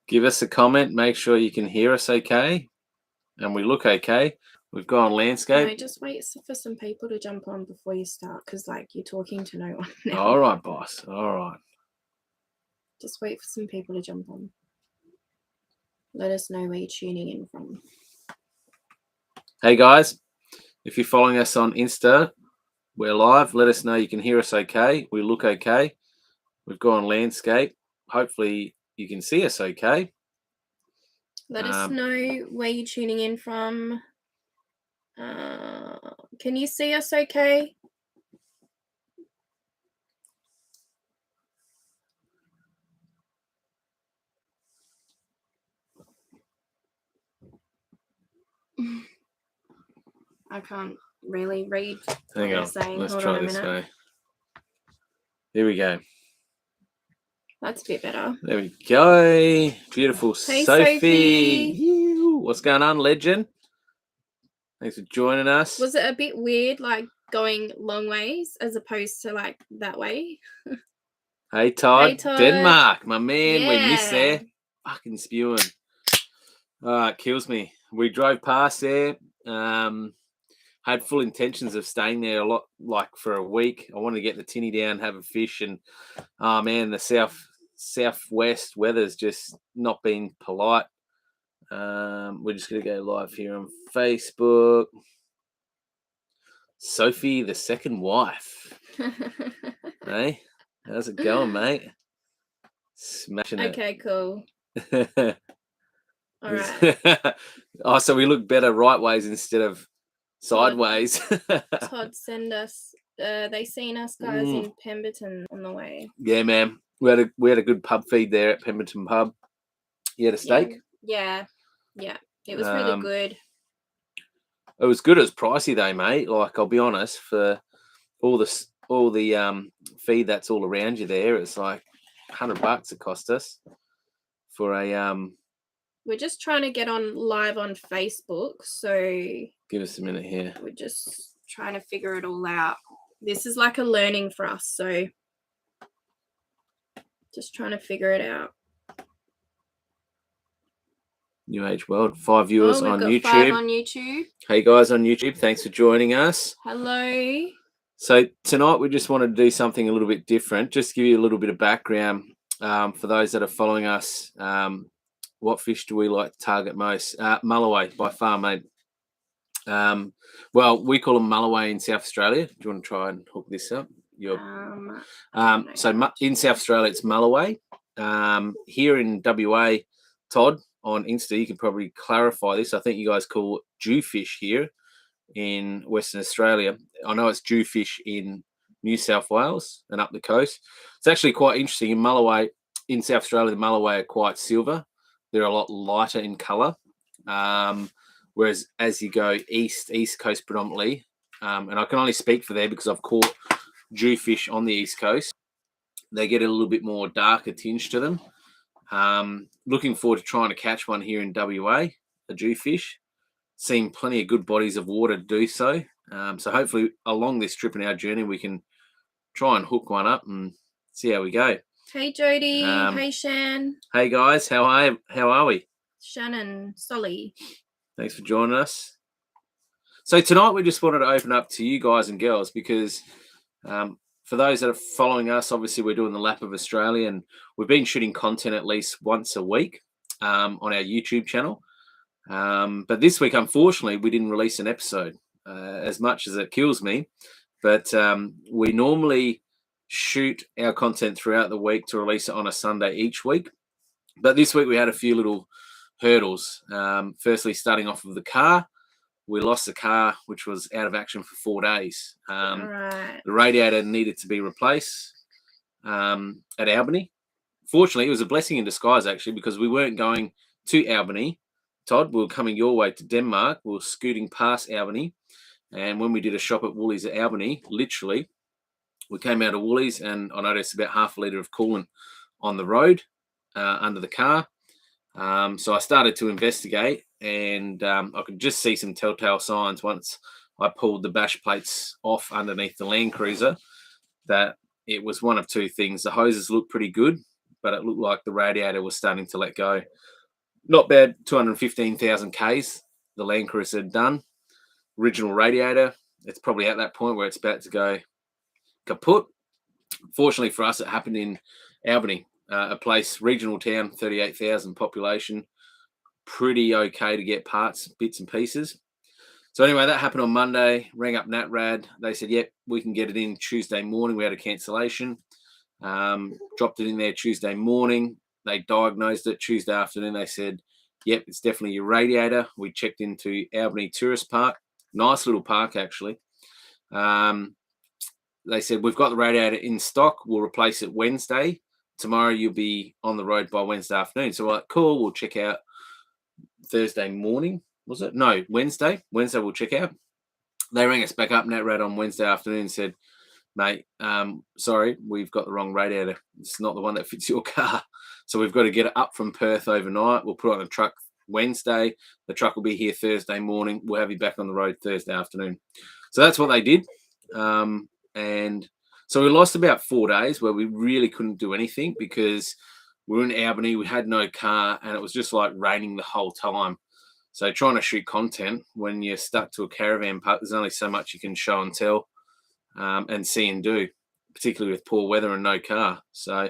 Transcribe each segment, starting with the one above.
Give us a comment. Make sure you can hear us okay. And we look okay. We've gone landscape. No, just wait for some people to jump on before you start, because like you're talking to no one now. All right, boss. All right. Just wait for some people to jump on. Let us know where you're tuning in from. Hey guys, if you're following us on Insta, we're live. Let us know you can hear us okay. We look okay. We've gone landscape. Hopefully you can see us okay. Let us know where you're tuning in from. Can you see us okay? I can't really read what you're saying. Let's Hold try on a this minute. way. Here we go. That's a bit better. There we go. Beautiful. Hey, Sophie. What's going on, legend? Thanks for joining us. Was it a bit weird, like going long ways as opposed to like that way? Hey, Todd. Hey, Todd. Denmark, my man. Yeah. We missed there. Fucking spewing. It kills me. We drove past there. Had full intentions of staying there a lot, like for a week. I wanted to get the tinny down, have a fish, and oh man, the southwest weather's just not been polite. We're just gonna go live here on Facebook. Sophie, the second wife. Hey, how's it going, mate? Smashing it. Okay, cool. All right. Oh, so we look better right ways instead of sideways. Todd, send us. They seen us guys in Pemberton on the way. Yeah, man. We had a good pub feed there at Pemberton Pub. You had a steak? Yeah. It was really good. It was good. It was pricey though, mate. Like, I'll be honest, for all the feed that's all around you there, it's like $100 it cost us for a We're just trying to get on live on Facebook, so give us a minute here. We're just trying to figure it all out. This is like a learning for us, so just trying to figure it out. New Age World, 5 viewers on YouTube. 5 on YouTube. Hey guys on YouTube, thanks for joining us. Hello. So tonight we just wanted to do something a little bit different, just to give you a little bit of background for those that are following us. What fish do we like to target most? Mulloway, by far, mate. Well, we call them mulloway in South Australia. Do you want to try and hook this up? So in South Australia, it's mulloway. Here in WA, Todd, on Insta, you can probably clarify this. I think you guys call it jewfish here in Western Australia. I know it's jewfish in New South Wales and up the coast. It's actually quite interesting. In mulloway, in South Australia, the mulloway are quite silver. They're a lot lighter in colour. Whereas as you go east coast predominantly, and I can only speak for there because I've caught jewfish on the east coast, they get a little bit more darker tinge to them. Looking forward to trying to catch one here in WA, a jewfish. Seen plenty of good bodies of water to do so. So hopefully along this trip in our journey, we can try and hook one up and see how we go. Hey Jody, hey Shan. Hey guys, how are we? Shannon, Solly. Thanks for joining us. So tonight we just wanted to open up to you guys and girls because for those that are following us, obviously we're doing the lap of Australia and we've been shooting content at least once a week on our YouTube channel. But this week, unfortunately, we didn't release an episode as much as it kills me. But we normally shoot our content throughout the week to release it on a Sunday each week. But this week we had a few little hurdles. Firstly, starting off with the car. We lost the car, which was out of action for 4 days. The radiator needed to be replaced at Albany. Fortunately, it was a blessing in disguise, actually, because we weren't going to Albany. Todd, we were coming your way to Denmark. We were scooting past Albany. And when we did a shop at Woolies at Albany, literally, we came out of Woolies and I noticed about half a litre of coolant on the road under the car. So I started to investigate and I could just see some telltale signs once I pulled the bash plates off underneath the Land Cruiser that it was one of two things. The hoses looked pretty good, but it looked like the radiator was starting to let go. Not bad, 215,000 Ks the Land Cruiser had done. Original radiator, it's probably at that point where it's about to go kaput. Fortunately for us, it happened in Albany, a place, regional town, 38,000 population. Pretty okay to get parts, bits and pieces. So anyway, that happened on Monday. Rang up NatRad. They said, yep, we can get it in Tuesday morning. We had a cancellation. Dropped it in there Tuesday morning. They diagnosed it Tuesday afternoon. They said, yep, it's definitely your radiator. We checked into Albany Tourist Park. Nice little park, actually. They said, we've got the radiator in stock. We'll replace it Wednesday. Tomorrow you'll be on the road by Wednesday afternoon. So we're like, cool, we'll check out Thursday morning. Was it? No, Wednesday. Wednesday we'll check out. They rang us back up, NatRad, on Wednesday afternoon and said, mate, sorry, we've got the wrong radiator. It's not the one that fits your car. So we've got to get it up from Perth overnight. We'll put it on a truck Wednesday. The truck will be here Thursday morning. We'll have you back on the road Thursday afternoon. So that's what they did. And so we lost about 4 days where we really couldn't do anything because we were in Albany, we had no car, and it was just like raining the whole time. So trying to shoot content when you're stuck to a caravan park, there's only so much you can show and tell and see and do, particularly with poor weather and no car. So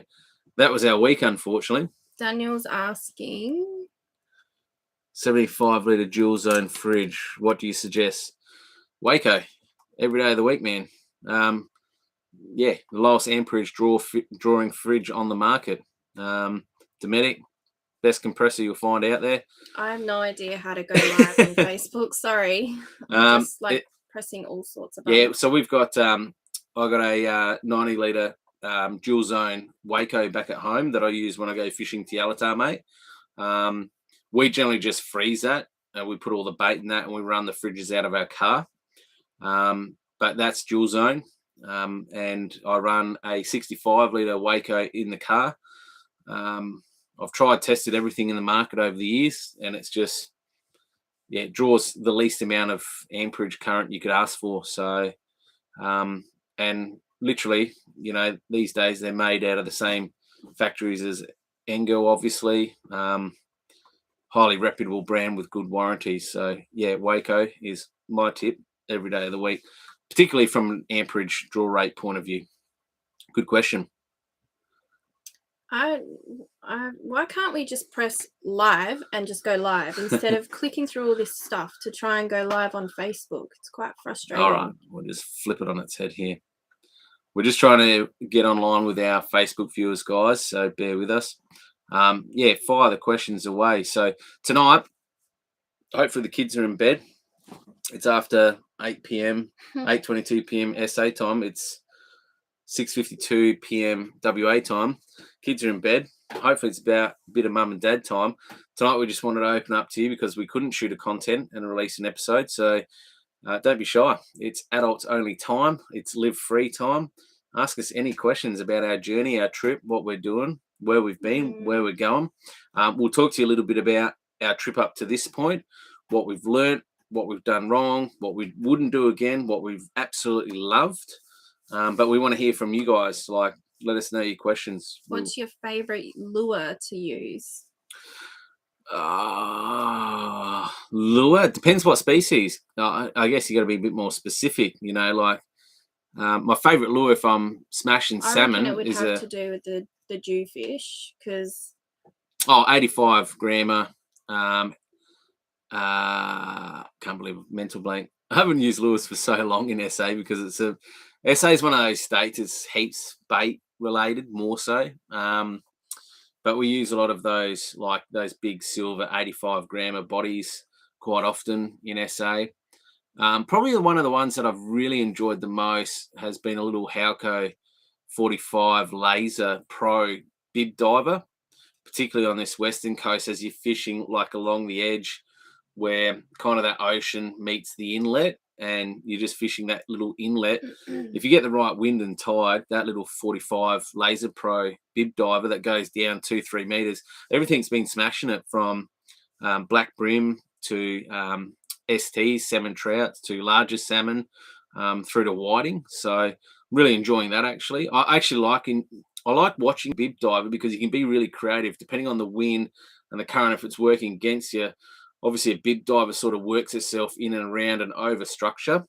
that was our week, unfortunately. Daniel's asking, 75-litre dual zone fridge. What do you suggest? Waco, every day of the week, man. Yeah, the lowest amperage drawing fridge on the market. Dometic, best compressor you'll find out there. I have no idea how to go live on Facebook. Sorry. I'm just pressing all sorts of buttons. Yeah, so we've got I got a 90-litre dual zone Waco back at home that I use when I go fishing to Yalata, mate. We generally just freeze that and we put all the bait in that and we run the fridges out of our car. But that's dual zone. And I run a 65-litre Waco in the car. I've tested everything in the market over the years, and it's just, yeah, it draws the least amount of amperage current you could ask for. So, and literally, you know, these days they're made out of the same factories as Engel, obviously. Highly reputable brand with good warranties. So, yeah, Waco is my tip every day of the week, particularly from an amperage draw rate point of view. Good question. Why can't we just press live and just go live instead of clicking through all this stuff to try and go live on Facebook? It's quite frustrating. All right, we'll just flip it on its head here. We're just trying to get online with our Facebook viewers, guys, so bear with us. Yeah, fire the questions away. So tonight, hopefully the kids are in bed. It's after 8 p.m., 8:22 p.m. SA time. It's 6:52 p.m. WA time. Kids are in bed. Hopefully it's about a bit of mum and dad time. Tonight we just wanted to open up to you because we couldn't shoot a content and release an episode. So don't be shy. It's adults only time. It's live free time. Ask us any questions about our journey, our trip, what we're doing, where we've been, where we're going. We'll talk to you a little bit about our trip up to this point, what we've learned, what we've done wrong, what we wouldn't do again, what we've absolutely loved. But we want to hear from you guys. Like, let us know your questions. What's your favorite lure to use? Lure depends what species. I guess you got to be a bit more specific. You know, like my favorite lure if I'm smashing salmon it would have to do with the jewfish because 85 grammer. Can't believe mental blank. I haven't used lures for so long in SA because SA is one of those states. It's heaps bait related more so. But we use a lot of those, like those big silver 85 grammer bodies quite often in SA. Probably one of the ones that I've really enjoyed the most has been a little Halco 45 laser pro bib diver, particularly on this western coast as you're fishing like along the edge where kind of that ocean meets the inlet and you're just fishing that little inlet. If you get the right wind and tide, that little 45 laser pro bib diver that goes down 2-3 meters, everything's been smashing it from black brim to STs, salmon trouts, to larger salmon through to whiting. So really enjoying that actually. I actually like I like watching bib diver because you can be really creative depending on the wind and the current. If it's working against you, obviously a bib diver sort of works itself in and around and over structure,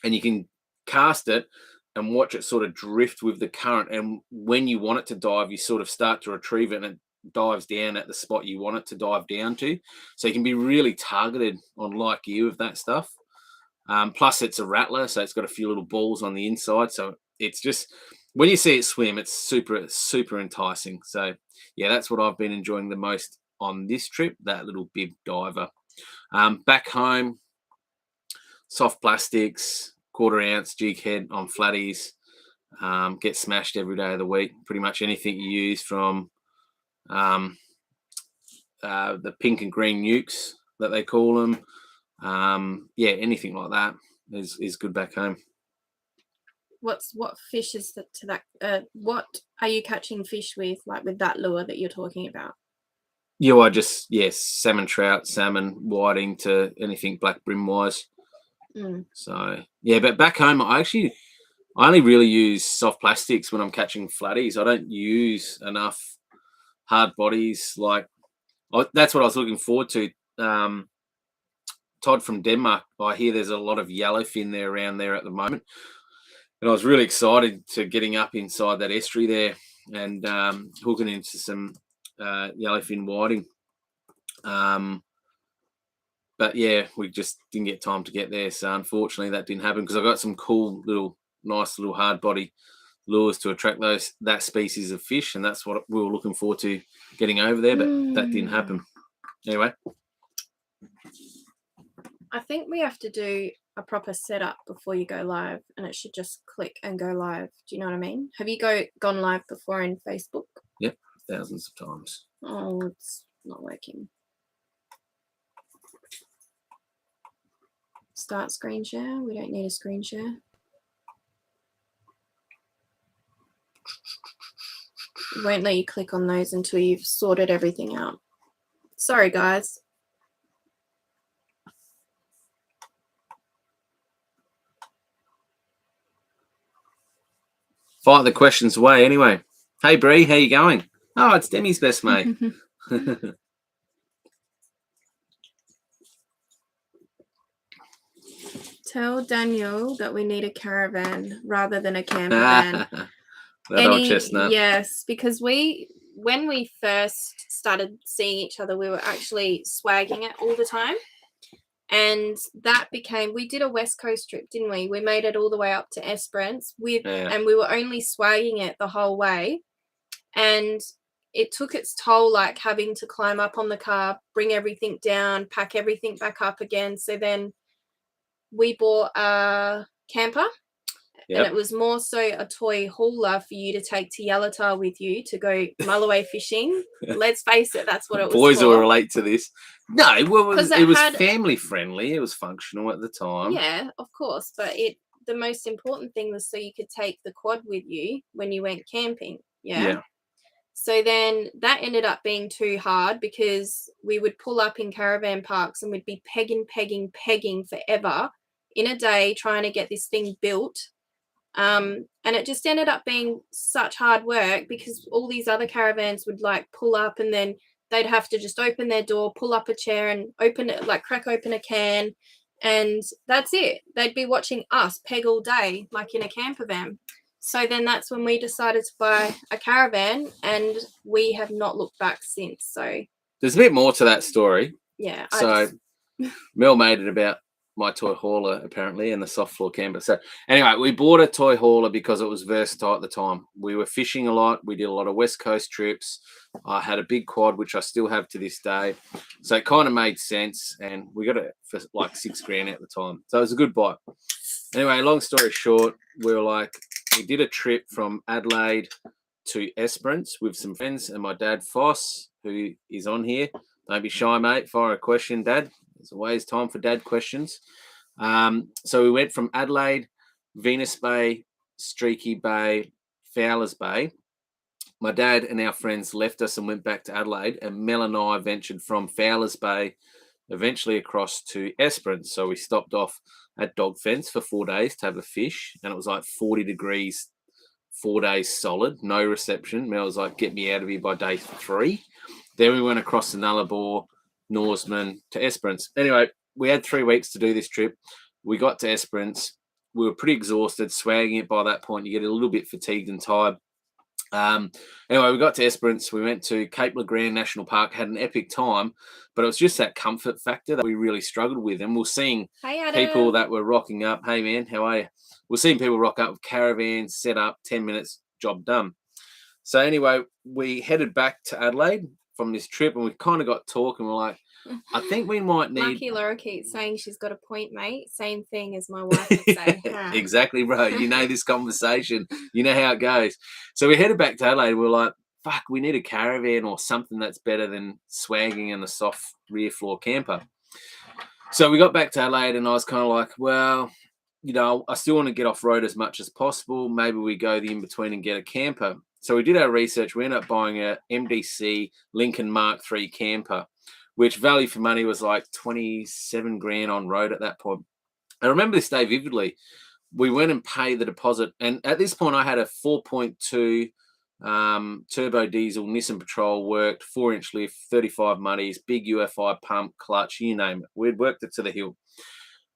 and you can cast it and watch it sort of drift with the current. And when you want it to dive, you sort of start to retrieve it and it dives down at the spot you want it to dive down to. So you can be really targeted on like you with that stuff. Plus, it's a rattler, so it's got a few little balls on the inside. So it's just, when you see it swim, it's super, super enticing. So yeah, that's what I've been enjoying the most on this trip, that little bib diver. Back home, soft plastics, 1/4 ounce jig head on flatties, get smashed every day of the week. Pretty much anything you use from the pink and green nukes that they call them. Yeah, anything like that is good back home. What fish is that to that? What are you catching fish with, like with that lure that you're talking about? Yeah, I just, yes, salmon, trout, salmon, whiting to anything black brim wise. So yeah, but back home I only really use soft plastics when I'm catching flatties. I don't use enough hard bodies. Like, that's what I was looking forward to. Todd from Denmark, I hear there's a lot of yellowfin there around there at the moment, and I was really excited to getting up inside that estuary there and hooking into some yellowfin whiting. But yeah, we just didn't get time to get there, so unfortunately that didn't happen, because I got some cool little, nice little hard body lures to attract that species of fish, and that's what we were looking forward to getting over there, but that didn't happen. Anyway, I think we have to do a proper setup before you go live, and it should just click and go live. Do you know what I mean? Have you gone live before in Facebook? Yep, thousands of times. Oh, it's not working. Start screen share. We don't need a screen share. It won't let you click on those until you've sorted everything out. Sorry, guys. Fight the questions away anyway. Hey, Bree, how you going? Oh, it's Demi's best mate. Tell Daniel that we need a caravan rather than a camper van. That old chestnut. Yes, because when we first started seeing each other, we were actually swagging it all the time. And that became, we did a West Coast trip, didn't we? We made it all the way up to Esperance and we were only swagging it the whole way. And it took its toll, like having to climb up on the car, bring everything down, pack everything back up again. So then we bought a camper. Yep. And it was more so a toy hauler for you to take to Yellowtar with you to go mulloway fishing. Let's face it, that's what it was Boys for. will relate to this. No, well, it was family friendly. It was functional at the time. Yeah, of course. But the most important thing was so you could take the quad with you when you went camping. Yeah. So then that ended up being too hard, because we would pull up in caravan parks and we'd be pegging forever in a day trying to get this thing built. And it just ended up being such hard work, because all these other caravans would like pull up and then they'd have to just open their door, pull up a chair and open it, like crack open a can, and that's it. They'd be watching us peg all day, like in a camper van. So then that's when we decided to buy a caravan, and we have not looked back since. So there's a bit more to that story. Yeah. So Mel made it about my toy hauler, apparently, and the soft floor camper. So anyway, we bought a toy hauler because it was versatile at the time. We were fishing a lot. We did a lot of West Coast trips. I had a big quad, which I still have to this day. So it kind of made sense, and we got it for like $6,000 at the time. So it was a good buy. Anyway, long story short, we did a trip from Adelaide to Esperance with some friends and my dad, Foss, who is on here. Don't be shy, mate. Fire a question, Dad. There's always time for dad questions. So we went from Adelaide, Venus Bay, Streaky Bay, Fowlers Bay. My dad and our friends left us and went back to Adelaide, and Mel and I ventured from Fowlers Bay eventually across to Esperance. So we stopped off at Dog Fence for 4 days to have a fish, and it was like 40 degrees 4 days solid, no reception. Mel was like, get me out of here by day 3. Then we went across the Nullarbor, Norseman to Esperance. Anyway, we had 3 weeks to do this trip. We got to Esperance. We were pretty exhausted, swagging it by that point. You get a little bit fatigued and tired. Anyway, we got to Esperance. We went to Cape Legrand National Park, had an epic time, but it was just that comfort factor that we really struggled with. And we're seeing people that were rocking up. Hey, man, how are you? We're seeing people rock up with caravans, set up, 10 minutes, job done. So anyway, we headed back to Adelaide from this trip, and we kind of got talking. We're like, I think we might need... Lucky Laura keeps saying she's got a point, mate. Same thing as my wife would say. Exactly, bro. You know this conversation. You know how it goes. So we headed back to Adelaide. We're like, fuck, we need a caravan or something that's better than swagging in a soft rear floor camper. So we got back to Adelaide, and I was kind of like, well, you know, I still want to get off-road as much as possible. Maybe we go the in-between and get a camper. So we did our research. We ended up buying a MDC Lincoln Mark III camper, which value for money was like 27 grand on road at that point. I remember this day vividly. We went and paid the deposit. And at this point, I had a 4.2 turbo diesel Nissan Patrol, worked 4-inch lift, 35 muddies, big UFI pump, clutch, you name it. We'd worked it to the hill.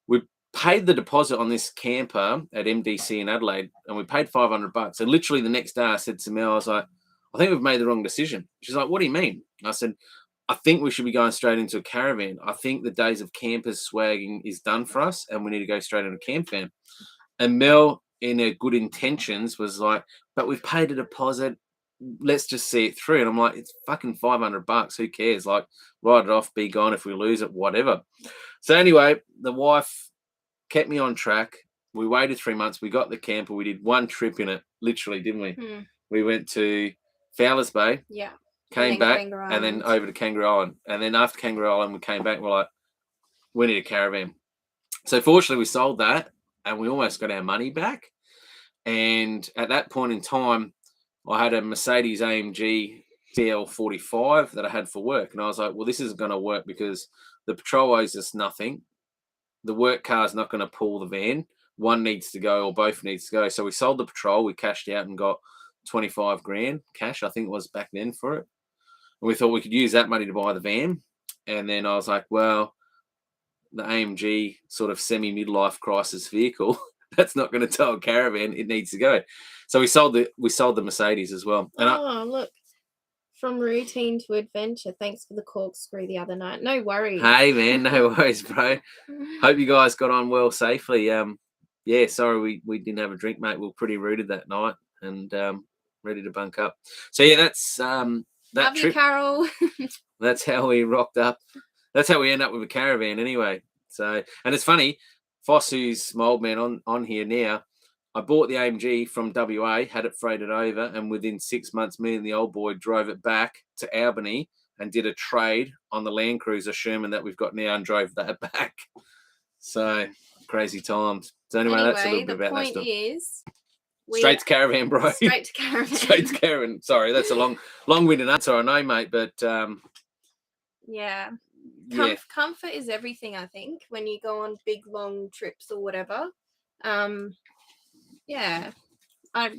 We paid the deposit on this camper at MDC in Adelaide, and we paid $500. And literally the next day I said to Mel, I was like, I think we've made the wrong decision. She's like, what do you mean? I said, I think we should be going straight into a caravan. I think the days of campers swagging is done for us, and we need to go straight into a camp van. And Mel, in her good intentions, was like, but we've paid a deposit. Let's just see it through. And I'm like, it's fucking $500. Who cares? Like, write it off, be gone. If we lose it, whatever. So anyway, the wife kept me on track. We waited 3 months. We got the camper. We did one trip in it, literally, didn't we? We went to Fowler's Bay. Yeah. Came back and then over to Kangaroo Island. And then after Kangaroo Island, we came back. We're like, we need a caravan. So fortunately, we sold that and we almost got our money back. And at that point in time, I had a Mercedes AMG CL45 that I had for work. And I was like, well, this isn't going to work because the Patrol owes us nothing. The work car's not going to pull the van. One needs to go or both needs to go. So we sold the Patrol. We cashed out and got 25 grand cash, I think it was back then, for it. And we thought we could use that money to buy the van. And then I was like, well, the AMG sort of semi-midlife crisis vehicle, that's not going to tow a caravan. It needs to go. So we sold the Mercedes as well. And look, from routine to adventure. Thanks for the corkscrew the other night. No worries. Hey, man, no worries, bro. Hope you guys got on well safely. Yeah, sorry we didn't have a drink, mate. We were pretty rooted that night and ready to bunk up. So yeah, that's that Love trip. you, Carol. That's how we rocked up. That's how we end up with a caravan anyway. So, and it's funny, Foss, who's my old man on here now, I bought the AMG from WA, had it freighted over, and within 6 months, me and the old boy drove it back to Albany and did a trade on the Land Cruiser Sherman that we've got now and drove that back. So, crazy times. So anyway, that's a little bit about that stuff. The point is... Straight to caravan, bro. Straight to caravan. Straight to caravan. Sorry, that's a long-winded answer, I know, mate, but... yeah. Comfort is everything, I think, when you go on big, long trips or whatever. Yeah. I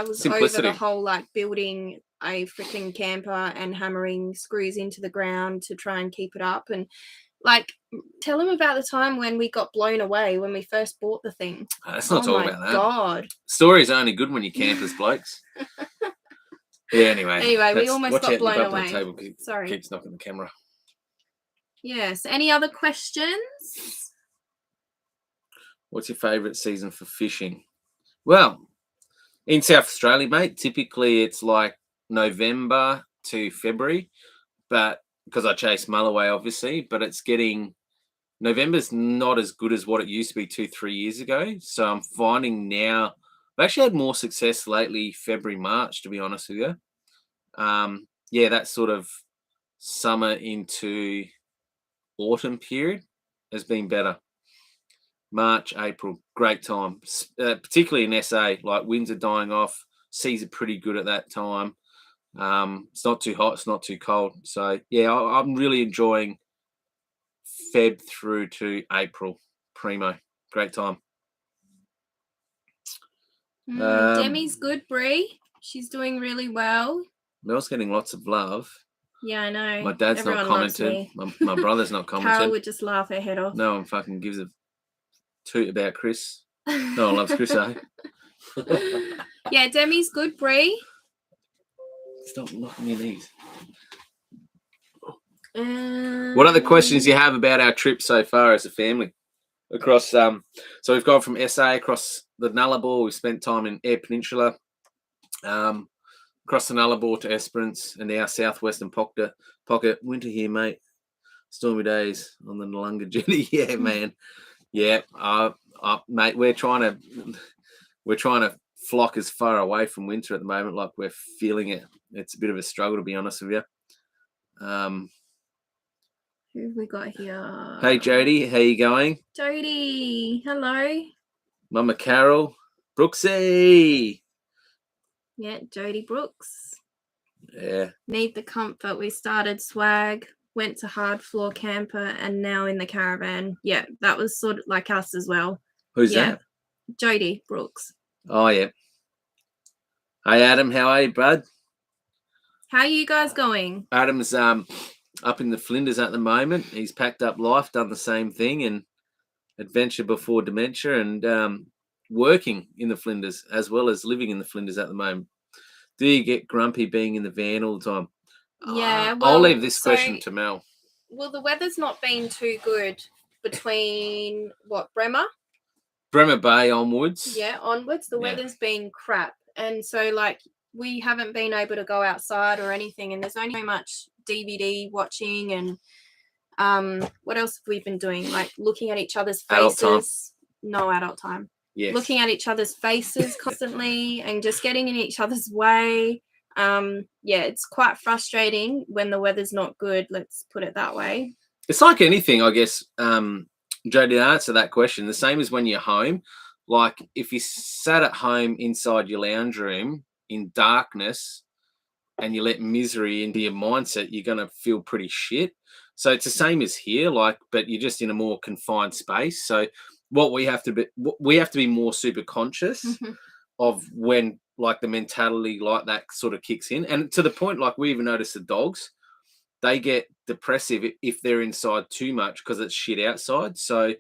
was Simplicity. over the whole, like, building a freaking camper and hammering screws into the ground to try and keep it up. And, like, tell them about the time when we got blown away when we first bought the thing. Let's not talk about that. God. Stories are only good when you camp as blokes. Yeah, anyway. We almost got blown away. On the table. Sorry. Keeps knocking the camera. Yes. Any other questions? What's your favourite season for fishing? Well, in South Australia, mate, typically it's like November to February, but because I chase mulloway, obviously, but it's getting... November's not as good as what it used to be 2-3 years ago. So I'm finding now... I've actually had more success lately, February, March, to be honest with you. Yeah, that sort of summer into autumn period has been better. March, April, great time, particularly in SA. Like, winds are dying off, seas are pretty good at that time. It's not too hot, it's not too cold. So yeah, I'm really enjoying Feb through to April. Primo, great time. Demi's good, Brie. She's doing really well. Mel's getting lots of love. Yeah, I know. My dad's Everyone not commented. My brother's not commented. Carol would just laugh her head off. No one fucking gives a toot about Chris. No one loves Chris, eh? Yeah, Demi's good, Brie. Stop knocking your knees. What other questions do you have about our trip so far as a family? Across, so we've gone from SA across the Nullarbor. We've spent time in Eyre Peninsula, across the Nullarbor to Esperance, and now southwestern pocket. Winter here, mate. Stormy days on the Noongar jetty. Yeah, man. Yeah, mate. We're trying to flock as far away from winter at the moment. Like we're feeling it. It's a bit of a struggle, to be honest with you. Who have we got here? Hey, Jody. How you going? Jody. Hello. Mama Carol. Brooksy. Yeah, Jody Brooks. Yeah. Need the comfort. We started swag, went to hard floor camper, and now in the caravan. Yeah, that was sort of like us as well. Who's that? Jody Brooks. Oh, yeah. Hey, Adam. How are you, bud? How are you guys going? Adam's up in the Flinders at the moment. He's packed up life, done the same thing, and adventure before dementia, and working in the Flinders as well as living in the Flinders at the moment. Do you get grumpy being in the van all the time? Yeah, I'll leave this question to Mel. Well, the weather's not been too good between Bremer Bay onwards. Yeah, onwards. The weather's been crap, and so like we haven't been able to go outside or anything, and there's only so much DVD watching and what else have we been doing? Like looking at each other's faces. Adult time. No adult time. Yes. Looking at each other's faces constantly and just getting in each other's way. Yeah, it's quite frustrating when the weather's not good. Let's put it that way. It's like anything, I guess. Jody, to answer that question, the same as when you're home. Like if you sat at home inside your lounge room in darkness and you let misery into your mindset, you're going to feel pretty shit. So it's the same as here, like, but you're just in a more confined space. So what we have to be more super conscious of when like the mentality like that sort of kicks in. And to the point, like we even notice the dogs, they get depressive if they're inside too much because it's shit outside. So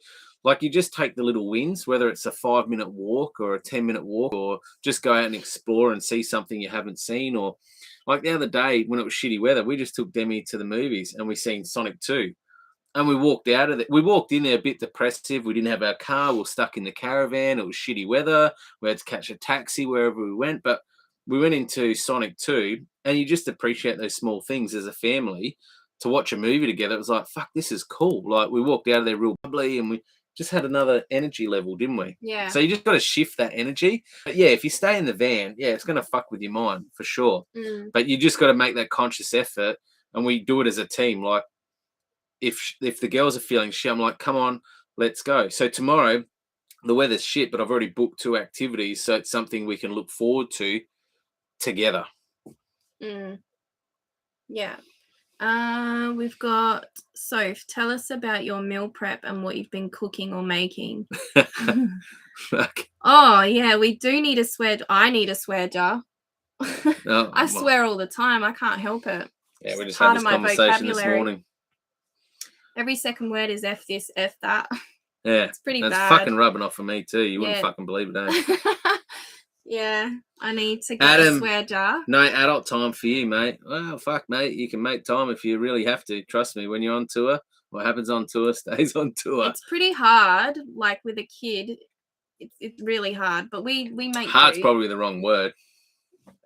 like you just take the little wins, whether it's a 5-minute walk or a 10-minute walk, or just go out and explore and see something you haven't seen. Or like the other day when it was shitty weather, we just took Demi to the movies and we seen Sonic 2. And we walked out of it. We walked in there a bit depressive. We didn't have our car. We were stuck in the caravan. It was shitty weather. We had to catch a taxi wherever we went. But we went into Sonic 2 and you just appreciate those small things as a family to watch a movie together. It was like, fuck, this is cool. Like we walked out of there real bubbly and we just had another energy level, didn't we? Yeah. So you just got to shift that energy. But yeah, if you stay in the van, yeah, it's going to fuck with your mind for sure. But you just got to make that conscious effort. And we do it as a team. Like, if the girls are feeling shit, I'm like, come on, let's go. So tomorrow, the weather's shit, but I've already booked 2 activities, so it's something we can look forward to together. Yeah. We've got Soph. Tell us about your meal prep and what you've been cooking or making. Oh yeah, we do need a swear. I need a swear jar. I swear all the time. I can't help it. Yeah, we just had this conversation this morning. Every second word is F this, F that. Yeah. It's pretty bad. It's fucking rubbing off for me too. You wouldn't fucking believe it, eh? Yeah, I need to get a swear jar. No adult time for you, mate. Well, fuck, mate. You can make time if you really have to. Trust me, when you're on tour, what happens on tour stays on tour. It's pretty hard, like with a kid. It's really hard, but we make Hard's do. Probably the wrong word.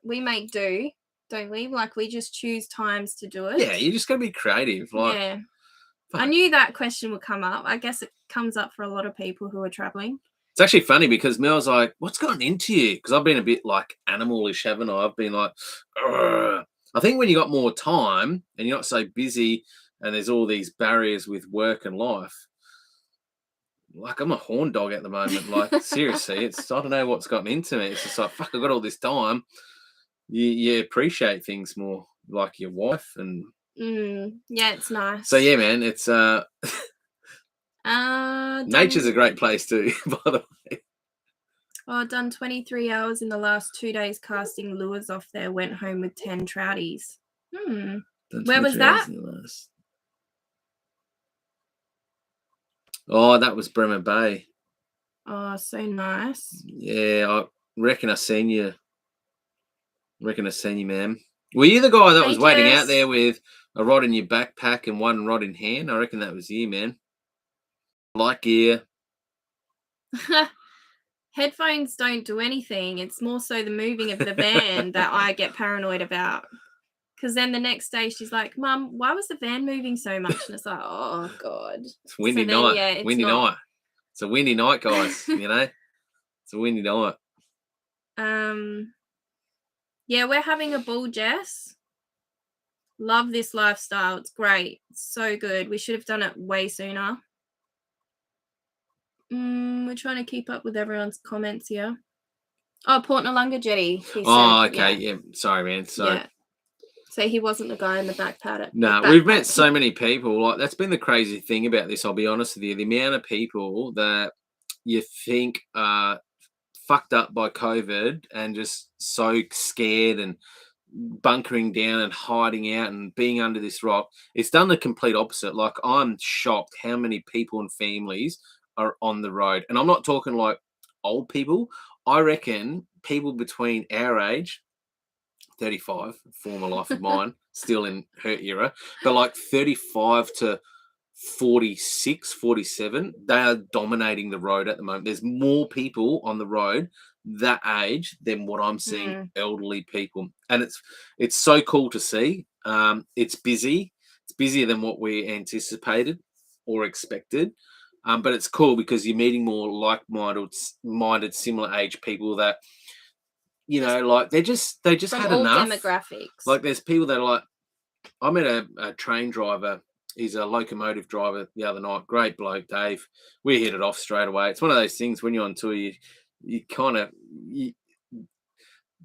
We make do, don't we? Like we just choose times to do it. Yeah, you just got to be creative. Like, yeah. I knew that question would come up. I guess it comes up for a lot of people who are traveling. It's actually funny because Mel's like, what's gotten into you? Because I've been a bit like animalish, haven't I? I've been like, Urgh. I think when you got more time and you're not so busy and there's all these barriers with work and life, like I'm a horn dog at the moment. Like seriously, I don't know what's gotten into me. It's just like, fuck, I've got all this time. You appreciate things more, like your wife and yeah, it's nice. So yeah, man, it's nature's a great place too, by the way. Oh, done 23 hours in the last 2 days casting lures off there. Went home with 10 trouties. Where was that? Oh, that was Bremer Bay. Oh, so nice. Yeah, I reckon I seen you. Ma'am. Were you the guy that was waiting out there with a rod in your backpack and one rod in hand? I reckon that was you, man. Light gear. Headphones don't do anything. It's more so the moving of the van that I get paranoid about. Because then the next day she's like, Mum, why was the van moving so much? And it's like, oh, God. It's windy night. Yeah, windy night. It's a windy night, guys, you know? It's a windy night. Yeah, we're having a ball, Jess. Love this lifestyle. It's great. It's so good. We should have done it way sooner. We're trying to keep up with everyone's comments here. Oh, Port Noarlunga Jetty. Oh, okay. Yeah. Sorry, man. Yeah. So he wasn't the guy in the backpack. No, we've met so many people. Like, that's been the crazy thing about this. I'll be honest with you. The amount of people that you think are fucked up by COVID and just so scared and bunkering down and hiding out and being under this rock. It's done the complete opposite. Like, I'm shocked how many people and families are on the road. And I'm not talking like old people. I reckon people between our age, 35, former life of mine, still in her era, but like 35 to 46, 47, they are dominating the road at the moment. There's more people on the road that age than what I'm seeing elderly people. And it's so cool to see. It's busy. It's busier than what we anticipated or expected. But it's cool because you're meeting more like-minded, similar age people that, you know, like they just had all enough. Demographics. Like, there's people that are like, I met a train driver. He's a locomotive driver the other night. Great bloke, Dave. We hit it off straight away. It's one of those things when you're on tour, you kind of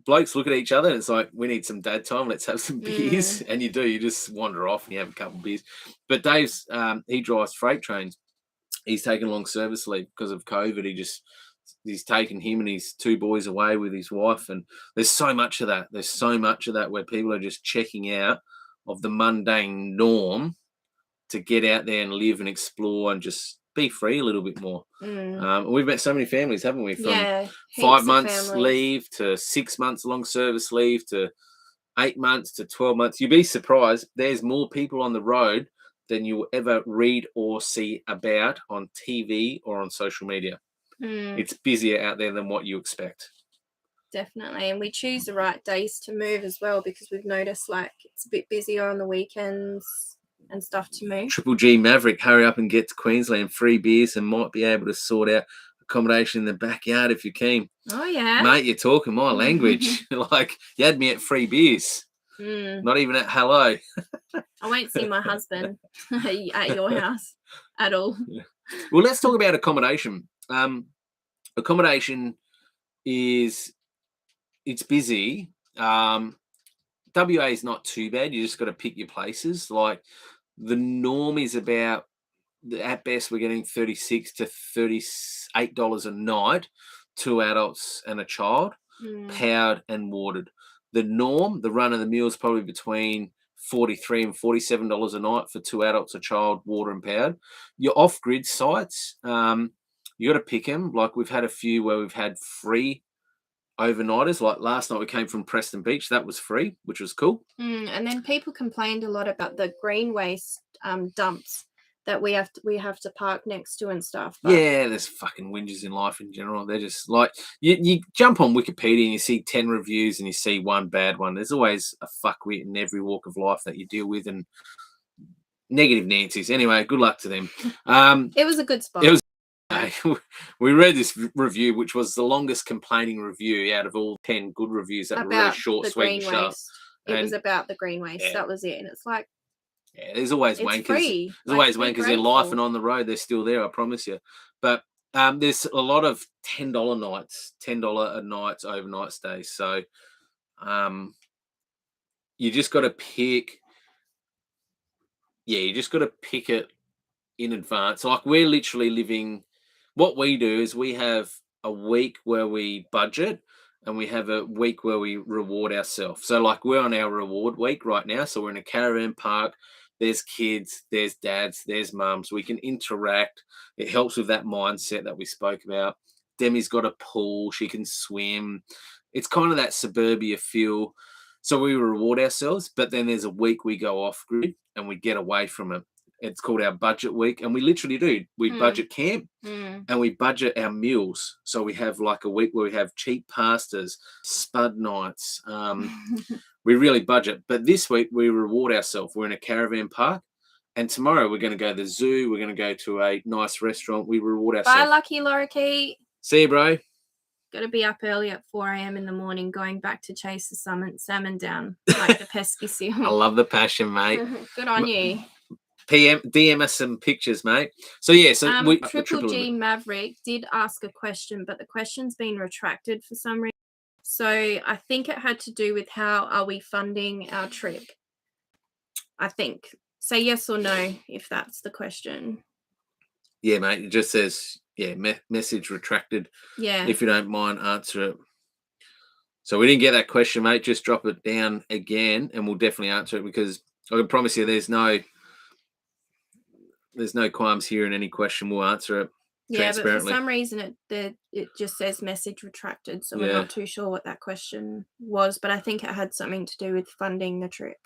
blokes look at each other and it's like, we need some dad time. Let's have some beers. And you do. You just wander off and you have a couple of beers. But Dave's he drives freight trains. He's taken long service leave because of COVID. He's taken him and his two boys away with his wife. And there's so much of that. There's so much of that where people are just checking out of the mundane norm to get out there and live and explore and just be free a little bit more. We've met so many families, haven't we? From 5 months leave to 6 months long service leave to 8 months to 12 months. You'd be surprised. There's more people on the road than you'll ever read or see about on TV or on social media. It's busier out there than what you expect. Definitely. And we choose the right days to move as well because we've noticed like it's a bit busier on the weekends and stuff to move. Triple G Maverick, hurry up and get to Queensland. Free beers and might be able to sort out accommodation in the backyard if you're keen. Oh, yeah. Mate, you're talking my language. Like, you had me at free beers. Not even at hello. I won't see my husband at your house at all. Well, let's talk about accommodation. Accommodation it's busy. WA is not too bad. You just got to pick your places. Like, the norm is about, at best, we're getting $36 to $38 a night, 2 adults and a child, powered and watered. The norm, the run of the mill, is probably between $43 and $47 a night for 2 adults, a child, water and powered. Your off-grid sites, you got to pick them. Like, we've had a few where we've had free overnighters. Like last night we came from Preston Beach, that was free, which was cool. And then people complained a lot about the green waste dumps that we have to park next to and stuff. But yeah, there's fucking whingers in life in general. They're just like, you jump on Wikipedia and you see 10 reviews and you see one bad one. There's always a fuckwit in every walk of life that you deal with, and negative Nancy's. Anyway, good luck to them. It was a good spot. It was. We read this review, which was the longest complaining review out of all 10 good reviews that were really short, sweet, and sharp. It was about the green waste. Yeah. That was it. And it's like, yeah, there's always wankers. There's always wankers in life, and on the road, they're still there, I promise you. But there's a lot of $10 nights, $10 a night overnight stays. So you just got to pick. Yeah, you just got to pick it in advance. Like, we're literally living. What we do is we have a week where we budget, and we have a week where we reward ourselves. So like we're on our reward week right now. So we're in a caravan park. There's kids, there's dads, there's mums. We can interact. It helps with that mindset that we spoke about. Demi's got a pool. She can swim. It's kind of that suburbia feel. So we reward ourselves, but then there's a week we go off grid and we get away from it. It's called our budget week, and we literally do. We budget camp and we budget our meals. So we have like a week where we have cheap pastas, spud nights. We really budget. But this week we reward ourselves. We're in a caravan park, and tomorrow we're going to go to the zoo. We're going to go to a nice restaurant. We reward ourselves. Bye, Lucky Lorikeet. See you, bro. Got to be up early at 4 a.m. in the morning, going back to chase the salmon down like the pesky seal. I love the passion, mate. Good on you. DM us some pictures, mate. So yeah, so Triple G Maverick did ask a question, but the question's been retracted for some reason. So I think it had to do with how are we funding our trip. I think. Say yes or no if that's the question. Yeah, mate. It just says message retracted. Yeah. If you don't mind, answer it. So we didn't get that question, mate. Just drop it down again, and we'll definitely answer it, because I can promise you there's no qualms here in any question. We'll answer it transparently. But for some reason it just says message retracted, so we're not too sure what that question was, but I think it had something to do with funding the trip.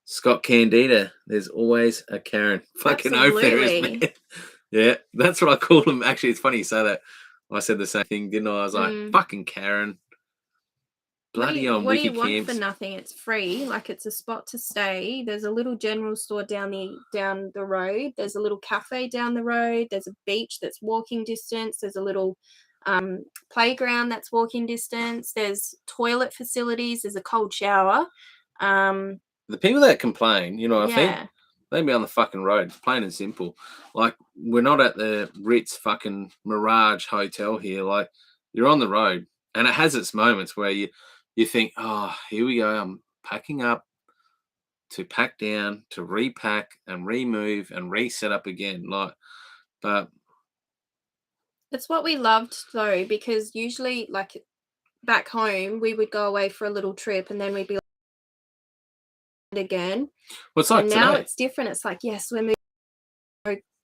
Scott Candida, there's always a Karen. Fucking oath there is, man. Yeah, that's what I call them. Actually, it's funny you say that. I said the same thing, didn't I? I was like, fucking Karen. Bloody on what wiki do you want camps. for nothing? It's free. Like, it's a spot to stay. There's a little general store down the road. There's a little cafe down the road. There's a beach that's walking distance. There's a little playground that's walking distance. There's toilet facilities. There's a cold shower. The people that complain, you know what I think? They be on the fucking road. It's plain and simple. Like, we're not at the Ritz fucking Mirage Hotel here. Like, you're on the road, and it has its moments where you think, oh, here we go. I'm packing up to pack down, to repack and remove and reset up again. Like, but it's what we loved though, because usually, like, back home, we would go away for a little trip and then we'd be like again. Well, it's like and now it's different. It's like, yes, we're moving.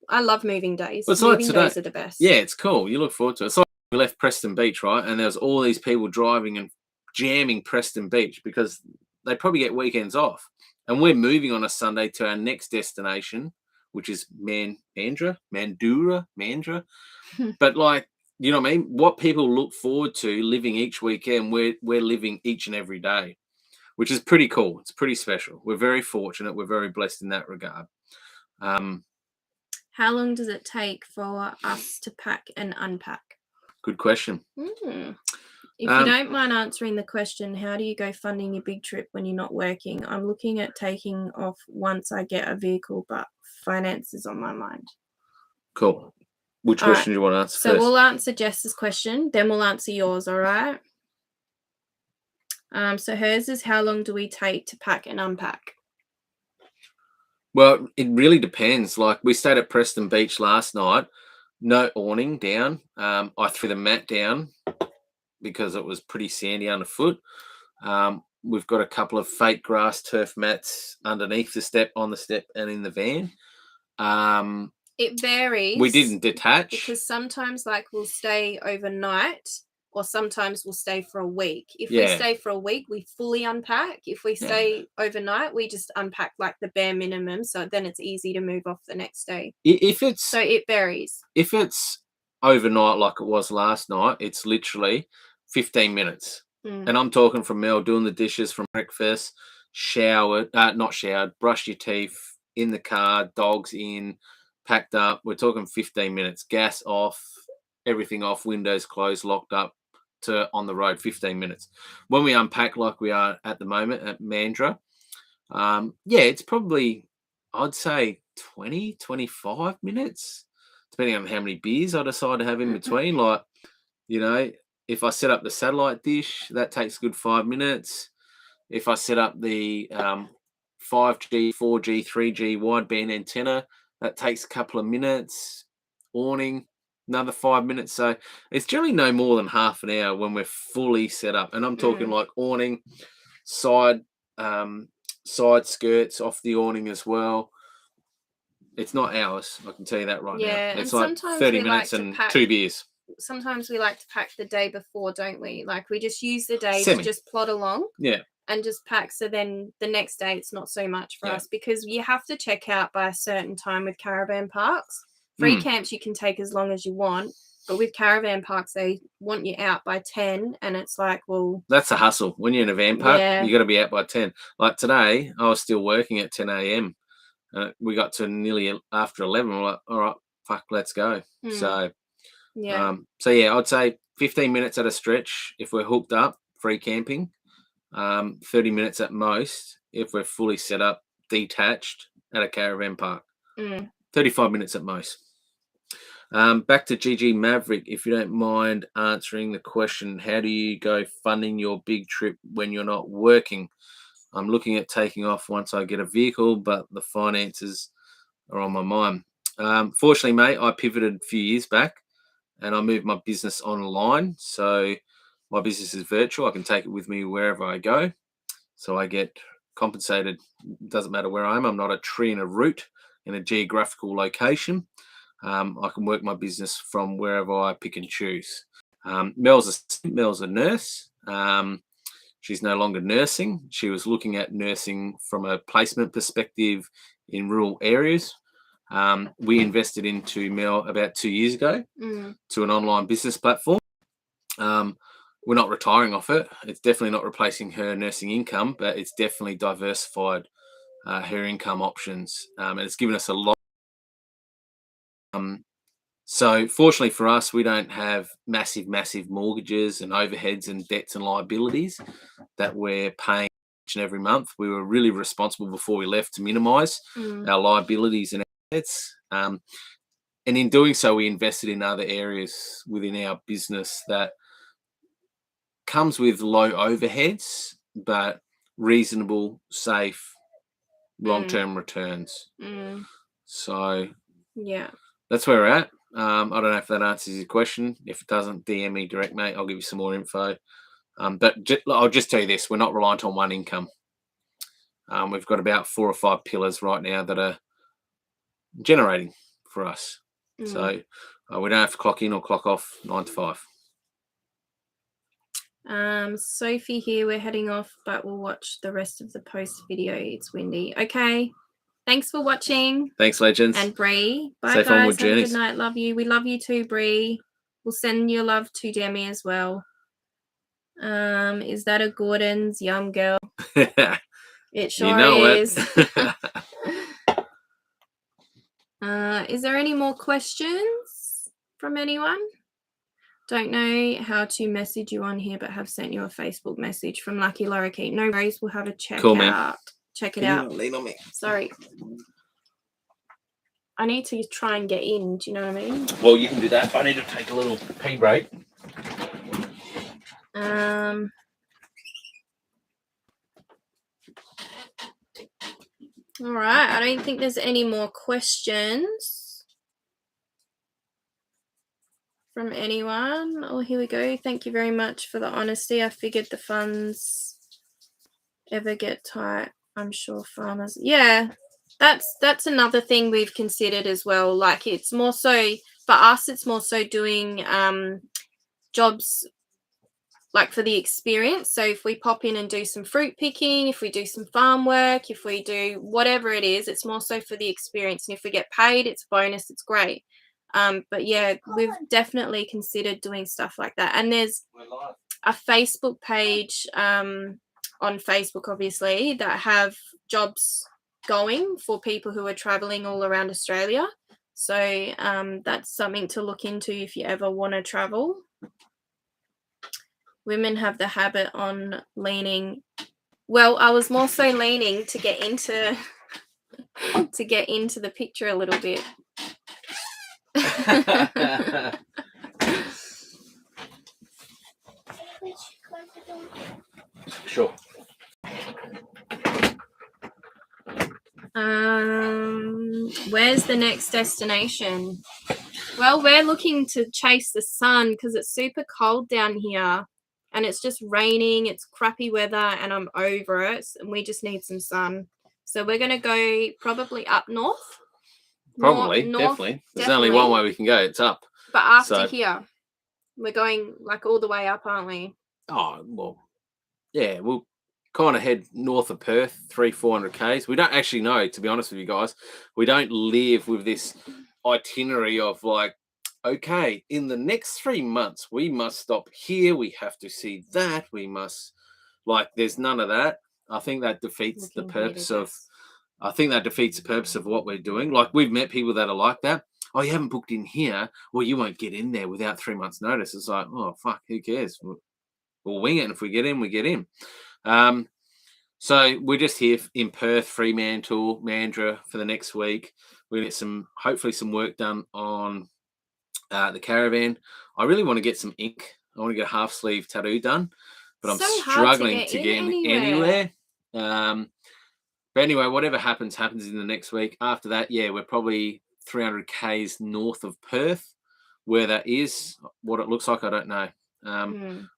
I love moving days. Well, it's moving like days are the best. Yeah, it's cool. You look forward to it. It's like we left Preston Beach, right? And there was all these people driving and jamming Preston Beach because they probably get weekends off. And we're moving on a Sunday to our next destination, which is Mandurah. But, like, you know what I mean? What people look forward to living each weekend, we're living each and every day, which is pretty cool. It's pretty special. We're very fortunate. We're very blessed in that regard. How long does it take for us to pack and unpack? Good question. If you don't mind answering the question, how do you go funding your big trip when you're not working? I'm looking at taking off once I get a vehicle, but finance is on my mind. Cool. Which question do you want to answer first? So we'll answer Jess's question, then we'll answer yours, all right? So hers is, how long do we take to pack and unpack? Well, it really depends. Like, we stayed at Preston Beach last night, no awning down. I threw the mat down because it was pretty sandy underfoot. We've got a couple of fake grass turf mats underneath the step, on the step, and in the van. It varies. We didn't detach. Because sometimes, like, we'll stay overnight, or sometimes we'll stay for a week. If we stay for a week, we fully unpack. If we stay overnight, we just unpack, like, the bare minimum, so then it's easy to move off the next day. So it varies. If it's overnight like it was last night, it's literally 15 minutes. And I'm talking from Mel doing the dishes from breakfast, not showered, brush your teeth, in the car, dogs in, packed up. We're talking 15 minutes, gas off, everything off, windows closed, locked up, to on the road, 15 minutes. When we unpack like we are at the moment at Mandurah, it's probably, I'd say 20, 25 minutes, depending on how many beers I decide to have in between. Like, you know, if I set up the satellite dish, that takes a good 5 minutes. If I set up the 5G, 4G, 3G wideband antenna, that takes a couple of minutes. Awning, another 5 minutes. So it's generally no more than half an hour when we're fully set up. And I'm talking like awning, side skirts off the awning as well. It's not hours, I can tell you that right now. It's like 30 minutes and 2 beers. Sometimes we like to pack the day before, don't we? Like we just use the day Semi. to just plod along. Yeah. And just pack, so then the next day it's not so much for us, because you have to check out by a certain time with caravan parks. Free camps you can take as long as you want, but with caravan parks they want you out by 10, and it's like, well, that's a hustle. When you're in a van park, you got to be out by 10. Like today, I was still working at 10 a.m. We got to nearly after 11. We're like, all right, fuck, let's go. So, I'd say 15 minutes at a stretch if we're hooked up, free camping. 30 minutes at most if we're fully set up, detached at a caravan park. 35 minutes at most. Back to GG Maverick, if you don't mind answering the question, how do you go funding your big trip when you're not working? I'm looking at taking off once I get a vehicle, but the finances are on my mind. Fortunately, mate, I pivoted a few years back and I moved my business online. So my business is virtual. I can take it with me wherever I go. So I get compensated. It doesn't matter where I am. I'm not a tree in a root in a geographical location. I can work my business from wherever I pick and choose. Mel's a nurse. She's no longer nursing. She was looking at nursing from a placement perspective in rural areas. We invested into Mel about 2 years ago to an online business platform. We're not retiring off it. It's definitely not replacing her nursing income, but it's definitely diversified her income options, and it's given us a lot. So fortunately for us, we don't have massive mortgages and overheads and debts and liabilities that we're paying each and every month. We were really responsible before we left to minimise our liabilities and assets. And in doing so, we invested in other areas within our business that comes with low overheads, but reasonable, safe, long-term returns. So that's where we're at. I don't know if that answers your question. If it doesn't, DM me direct, mate. I'll give you some more info. But I'll just tell you this: we're not reliant on one income. We've got about 4 or 5 pillars right now that are generating for us. So we don't have to clock in or clock off 9 to 5. Sophie here, we're heading off, but we'll watch the rest of the post video. It's windy. Okay. Thanks for watching. Thanks, legends. And Bree. Bye, safe guys. Onward journeys. Have a good night. Love you. We love you too, Bree. We'll send your love to Demi as well. Is that a Gordon's Yum Girl? It sure is. Is there any more questions from anyone? Don't know how to message you on here, but have sent you a Facebook message from Lucky Lorikeet. No worries. We'll have a check cool, out. Man. Check it Can out. you not lean on me? Sorry. I need to try and get in. Do you know what I mean? Well, you can do that. I need to take a little pee break. All right. I don't think there's any more questions from anyone. Oh, here we go. Thank you very much for the honesty. I figured the funds ever get tight. I'm sure farmers. Yeah, that's another thing we've considered as well. Like, it's more so for us, it's more so doing jobs like for the experience. So if we pop in and do some fruit picking, if we do some farm work, if we do whatever it is, it's more so for the experience. And if we get paid, it's a bonus, it's great. But yeah, we've definitely considered doing stuff like that. And there's a Facebook page on Facebook, obviously, that have jobs going for people who are traveling all around Australia. So that's something to look into if you ever want to travel. Women have the habit on leaning. Well, I was more so leaning to get into the picture a little bit. Sure. Where's the next destination? Well, we're looking to chase the sun because it's super cold down here and it's just raining. It's crappy weather and I'm over it. And we just need some sun. So we're going to go probably up north. Probably, definitely. There's only one way we can go. It's up. But after here, we're going like all the way up, aren't we? Oh, well, yeah, we'll kind of head north of Perth, 300-400 Ks. We don't actually know, to be honest with you guys. We don't live with this itinerary of like, okay, in the next 3 months, we must stop here. We have to see that. We must, like, there's none of that. I think that defeats the purpose of, I think that defeats the purpose of what we're doing. Like, we've met people that are like that. Oh, you haven't booked in here? Well, you won't get in there without 3 months' notice. It's like, oh, fuck, who cares? We'll wing it. And if we get in, we get in. So we're just here in Perth, Fremantle, Mandurah for the next week. We're going to get hopefully some work done on the Caravan. I really want to get some ink. I want to get a half sleeve tattoo done, but I'm struggling to get anywhere. But anyway, whatever happens in the next week. After that, yeah, we're probably 300 Ks north of Perth. Where that is, what it looks like, I don't know.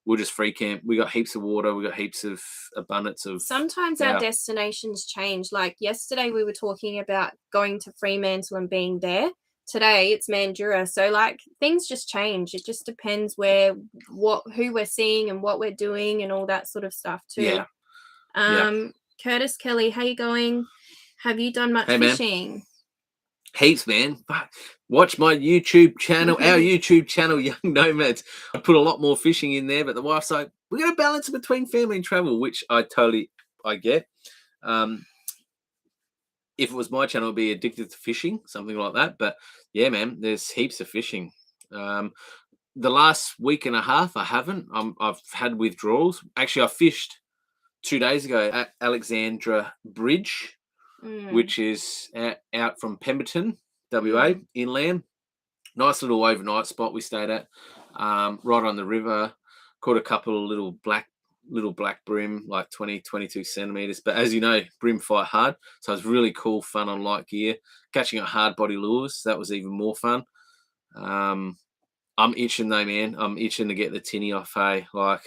We'll just free camp. We got heaps of water. We got heaps of abundance of. Sometimes our destinations change. Like yesterday, we were talking about going to Fremantle and being there. Today, it's Mandurah. So like things just change. It just depends who we're seeing and what we're doing and all that sort of stuff too. Yeah. Curtis Kelly, how you going? Have you done much fishing? Man. Heaps, man. Watch my YouTube channel, our YouTube channel, Youngnomads. I put a lot more fishing in there, but the wife's like, we're going to balance it between family and travel, which I get. If it was my channel, I'd be addicted to fishing, something like that. But yeah, man, there's heaps of fishing. The last week and a half, I haven't. I've had withdrawals. Actually, I fished 2 days ago at Alexandra Bridge, which is out from Pemberton, WA, inland. Nice little overnight spot we stayed at, right on the river. Caught a couple of little black brim, like 22 centimeters. But as you know, brim fight hard, so it's really cool, fun on light gear. Catching a hard body lures, that was even more fun. I'm itching though, man. I'm itching to get the tinny off. Hey, like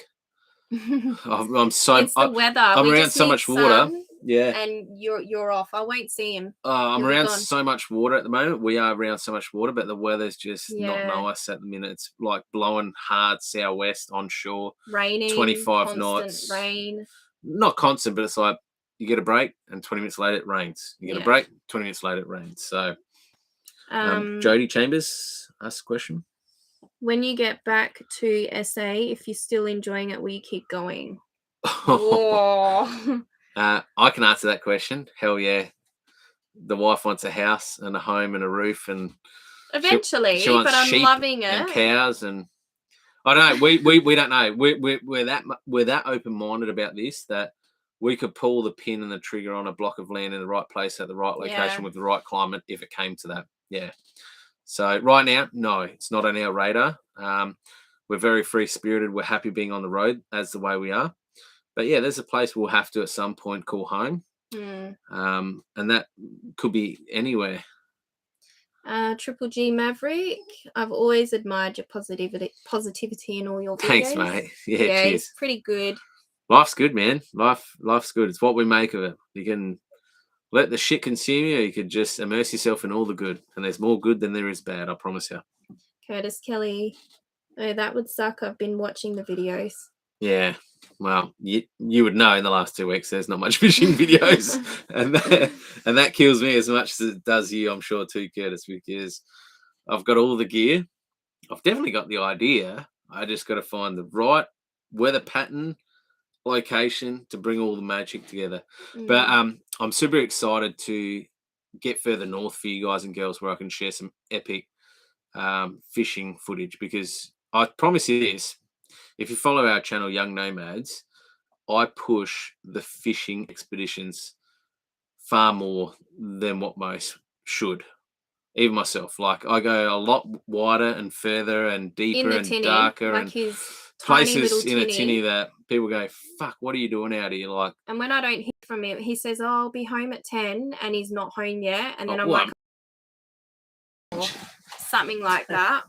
I'm so. It's the weather. I'm around so much water. Yeah, and you're off. I won't see him. I'm around so much water at the moment. We are around so much water, but the weather's just not nice at the minute. It's like blowing hard southwest onshore, raining, 25 knots, rain. Not constant, but it's like you get a break and 20 minutes later it rains. You get a break, 20 minutes later it rains. So, Jody Chambers asked a question. When you get back to SA, if you're still enjoying it, will you keep going? Oh. I can answer that question. Hell yeah. The wife wants a house and a home and a roof, and eventually, she wants but I'm sheep loving it. And cows, and I don't know. We don't know. We're that open-minded about this that we could pull the pin and the trigger on a block of land in the right place at the right location with the right climate if it came to that. Yeah. So right now, no, it's not on our radar. We're very free-spirited. We're happy being on the road as the way we are. But yeah, there's a place we'll have to at some point call home. And that could be anywhere. Triple G Maverick, I've always admired your positivity in all your videos. Thanks, mate. Yeah, cheers. It's pretty good. Life's good, man. Life's good. It's what we make of it. You can let the shit consume you. You could just immerse yourself in all the good. And there's more good than there is bad, I promise you. Curtis Kelly. Oh, that would suck. I've been watching the videos. Yeah. Well, you would know in the last 2 weeks there's not much fishing videos. and that kills me as much as it does you, I'm sure, too, Curtis, because I've got all the gear. I've definitely got the idea. I just got to find the right weather pattern, location to bring all the magic together. But I'm super excited to get further north for you guys and girls where I can share some epic fishing footage, because I promise you this, if you follow our channel Youngnomads, I push the fishing expeditions far more than what most should. Even myself, like I go a lot wider and further and deeper and darker, like, and his places in a tinny that people go, fuck, what are you doing out here? Like, and when I don't hear from him, he says, oh, I'll be home at 10, and he's not home yet, and then I'm like, something like that.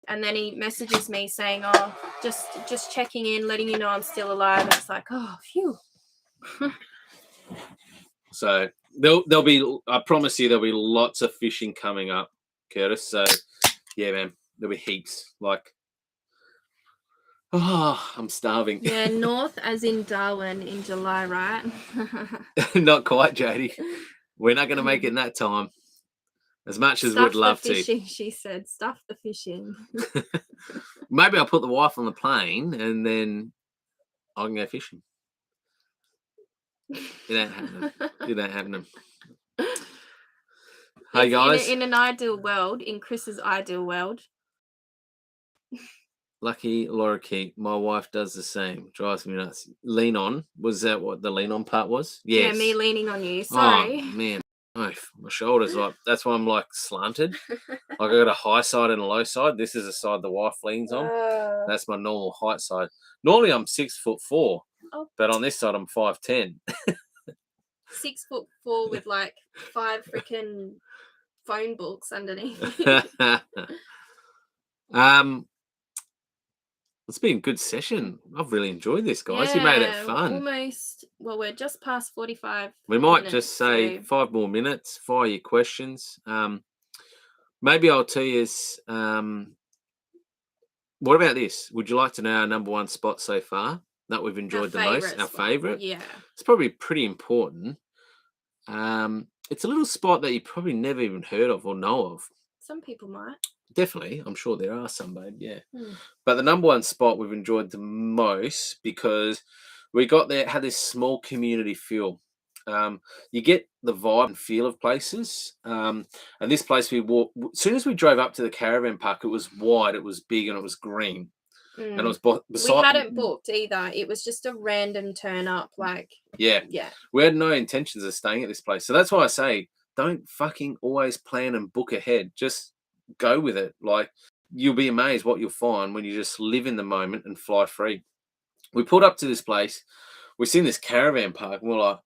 And then he messages me saying, "Oh, just checking in, letting you know I'm still alive." And it's like, oh, phew. So there'll be, I promise you, there'll be lots of fishing coming up, Curtis. So yeah, man, there'll be heaps. Like, oh, I'm starving. Yeah, north as in Darwin in July, right? Not quite, JD. We're not going to make it in that time. As much as we'd love the fishing, she said. Stuff the fishing. Maybe I'll put the wife on the plane and then I can go fishing. It ain't happening. It ain't happening. Hey guys. In an ideal world, in Chris's ideal world. Lucky Lorikeet, my wife does the same. Drives me nuts. Lean on. Was that what the lean on part was? Yes. Yeah, me leaning on you. Sorry. Oh man. Oh, my shoulders, like, that's why I'm like slanted. Like I got a high side and a low side. This is the side the wife leans on. That's my normal height side. Normally I'm 6'4", but on this side I'm 5'10". 6'4" with like 5 freaking phone books underneath. It's been a good session. I've really enjoyed this, guys. You made it fun. Almost. Well, we're just past 45. We might just say 5 more minutes. Fire your questions. Maybe I'll tell you. What about this? Would you like to know our number one spot so far that we've enjoyed the most? Our favorite. Yeah. It's probably pretty important. It's a little spot that you probably never even heard of or know of. Some people might. Definitely. I'm sure there are some, babe. Yeah. But the number one spot we've enjoyed the most because we got there, had this small community feel. You get the vibe and feel of places. And this place we walked, as soon as we drove up to the caravan park, it was wide, it was big, and it was green. And it was beside. We hadn't booked either. It was just a random turn up. Like, yeah. We had no intentions of staying at this place. So that's why I say, don't fucking always plan and book ahead. Just go with it. Like, you'll be amazed what you'll find when you just live in the moment and fly free. We pulled up to this place. We seen this caravan park, and we're like,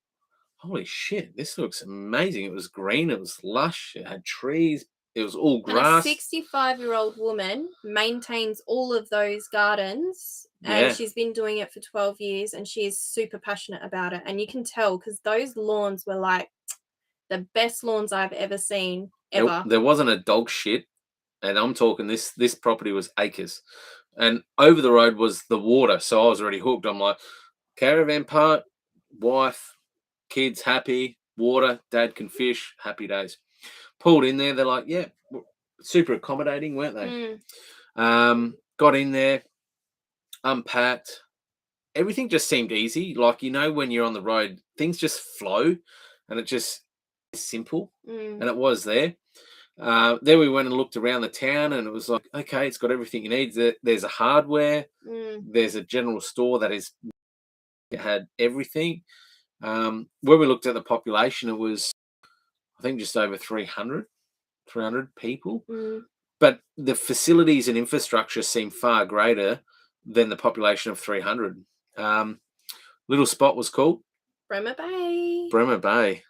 holy shit, this looks amazing. It was green, it was lush, it had trees, it was all grass. And a 65-year-old woman maintains all of those gardens, and she's been doing it for 12 years, and she is super passionate about it. And you can tell because those lawns were like the best lawns I've ever seen, ever. There wasn't a dog shit, and I'm talking this property was acres. And over the road was the water, so I was already hooked. I'm like, caravan park, wife, kids happy, water, dad can fish, happy days. Pulled in there, they're like, yeah, super accommodating, weren't they? Got in there, unpacked. Everything just seemed easy. Like, you know, when you're on the road, things just flow and it just is simple. And it was there. Then we went and looked around the town and it was like, okay, it's got everything you need. There's a hardware. There's a general store that had everything. When we looked at the population, it was, I think, just over 300 people. But the facilities and infrastructure seem far greater than the population of 300. Little spot was called Bremer Bay. Bremer Bay.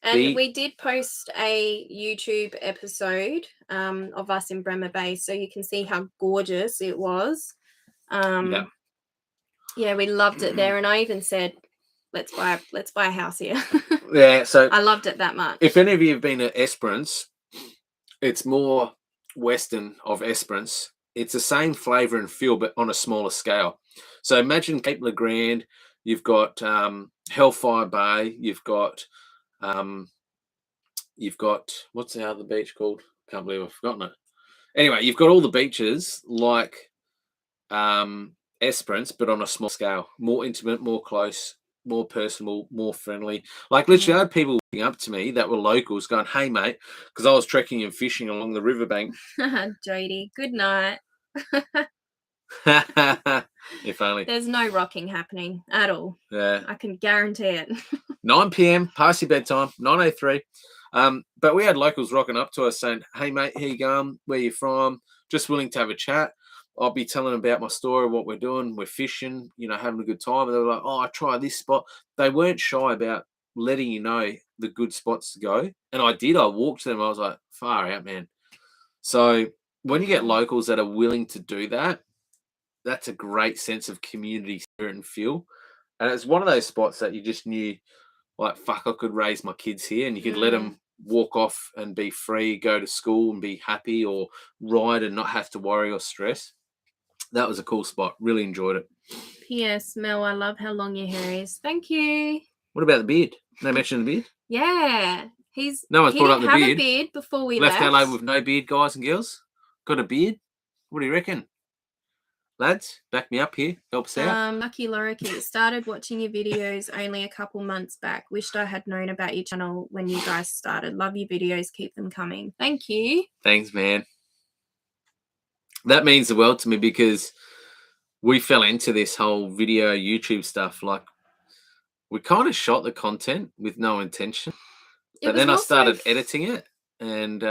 And we did post a YouTube episode of us in Bremer Bay, so you can see how gorgeous it was. Yeah, we loved it there, and I even said, let's buy a house here. Yeah, so I loved it that much. If any of you have been at Esperance, it's more western of Esperance. It's the same flavour and feel, but on a smaller scale. So imagine Cape Le Grand. You've got Hellfire Bay. You've got what's the other beach called? Can't believe I've forgotten it. Anyway, you've got all the beaches like Esperance, but on a small scale, more intimate, more close, more personal, more friendly. Like, literally, I had people walking up to me that were locals going, hey, mate, because I was trekking and fishing along the riverbank. Jodie, good night. If only. There's no rocking happening at all. Yeah. I can guarantee it. 9 p.m, past your bedtime, 9:03. But we had locals rocking up to us saying, hey, mate, how you going? Where you from? Just willing to have a chat. I'll be telling them about my story, what we're doing. We're fishing, having a good time. And they were like, oh, I tried this spot. They weren't shy about letting you know the good spots to go. And I did. I walked to them. I was like, far out, man. So when you get locals that are willing to do that, that's a great sense of community spirit and feel. And it's one of those spots that you just knew, like, fuck, I could raise my kids here, and you could let them walk off and be free, go to school and be happy, or ride and not have to worry or stress. That was a cool spot. Really enjoyed it. P.S. Mel, I love how long your hair is. Thank you. What about the beard? No mention of the beard? Yeah. No one's brought up the beard. He didn't have beard. a beard before we Left left. LA with no beard, guys and girls. Got a beard? What do you reckon? Lads, back me up here. Help us out. Lucky Lorikey started watching your videos only a couple months back. Wished I had known about your channel when you guys started. Love your videos. Keep them coming. Thank you. Thanks, man. That means the world to me, because we fell into this whole video YouTube stuff. Like, we kind of shot the content with no intention. But then I started editing it, and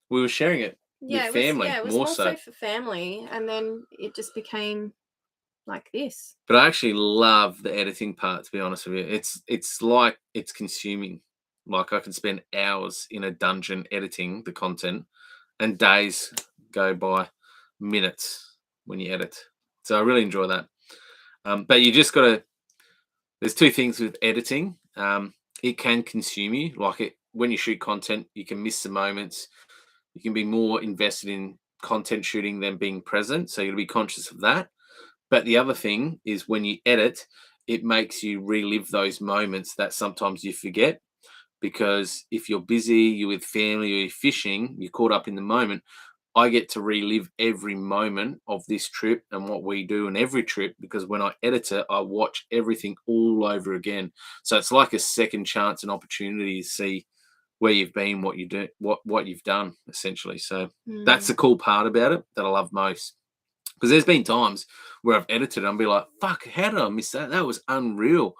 we were sharing it with family. It was more so for family, and then it just became like this. But I actually love the editing part, to be honest with you. It's like, it's consuming. Like, I can spend hours in a dungeon editing the content, and days go by minutes when you edit. So I really enjoy that. But you just got to, there's two things with editing. It can consume you. Like, when you shoot content, you can miss the moments. You can be more invested in content shooting than being present. So you'll be conscious of that. But the other thing is, when you edit, it makes you relive those moments that sometimes you forget. Because if you're busy, you're with family, or you're fishing, you're caught up in the moment. I get to relive every moment of this trip and what we do in every trip, because when I edit it, I watch everything all over again. So it's like a second chance and opportunity to see where you've been, what you do, what you've done, essentially. So that's the cool part about it that I love most. Because there's been times where I've edited and I'll be like, fuck, how did I miss that? That was unreal.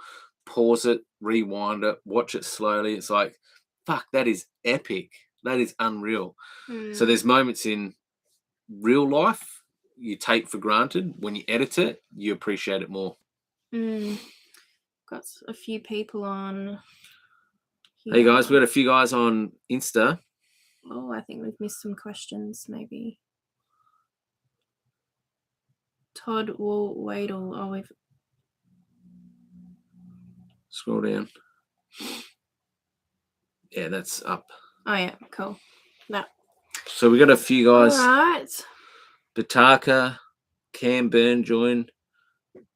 Pause it, rewind it, watch it slowly. It's like, fuck, that is epic. That is unreal. So there's moments in real life you take for granted. When you edit it, you appreciate it more. Got a few people on here. Hey guys, we got a few guys on Insta. Oh, I think we've missed some questions, maybe. Todd Wadle. Oh, we've scroll down. Yeah, that's up. Oh yeah, cool. No. So we got a few guys. All right. Bataka, Cam Byrne joined.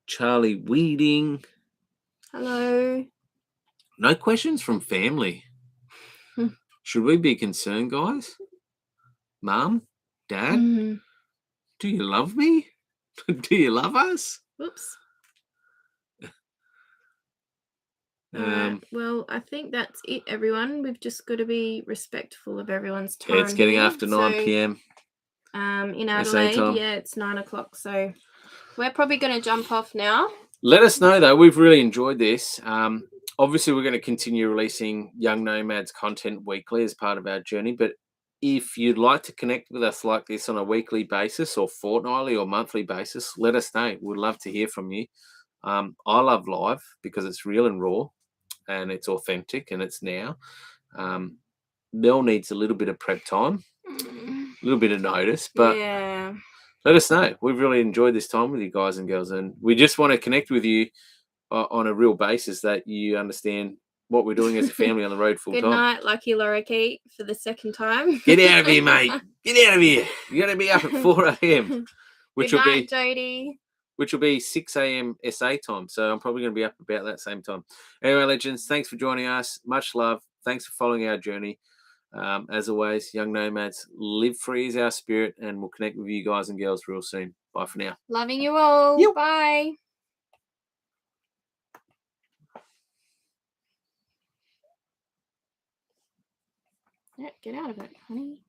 Charlie Weeding. Hello. No questions from family. Should we be concerned, guys? Mum, Dad, do you love me? Do you love us? Whoops. Well, I think that's it, everyone. We've just got to be respectful of everyone's time. Yeah, it's getting after 9 p.m. In Adelaide, yeah, it's 9 o'clock. So we're probably going to jump off now. Let us know, though. We've really enjoyed this. Obviously, we're going to continue releasing Young Nomads content weekly as part of our journey. But if you'd like to connect with us like this on a weekly basis, or fortnightly or monthly basis, let us know. We'd love to hear from you. I love live because it's real and raw, and it's authentic, and it's now. Mel needs a little bit of prep time, a little bit of notice, but yeah. Let us know. We've really enjoyed this time with you guys and girls, and we just want to connect with you on a real basis, that you understand what we're doing as a family on the road full time. Good night, Lucky Lorikey, for the second time. Get out of here, mate. Get out of here. You're going to be up at 4 a.m. Good night, Jodie. Which will be 6 a.m. SA time. So I'm probably going to be up about that same time. Anyway, legends, thanks for joining us. Much love. Thanks for following our journey. As always, Young Nomads, live free is our spirit, and we'll connect with you guys and girls real soon. Bye for now. Loving you all. Yep. Bye. Yeah, get out of it, honey.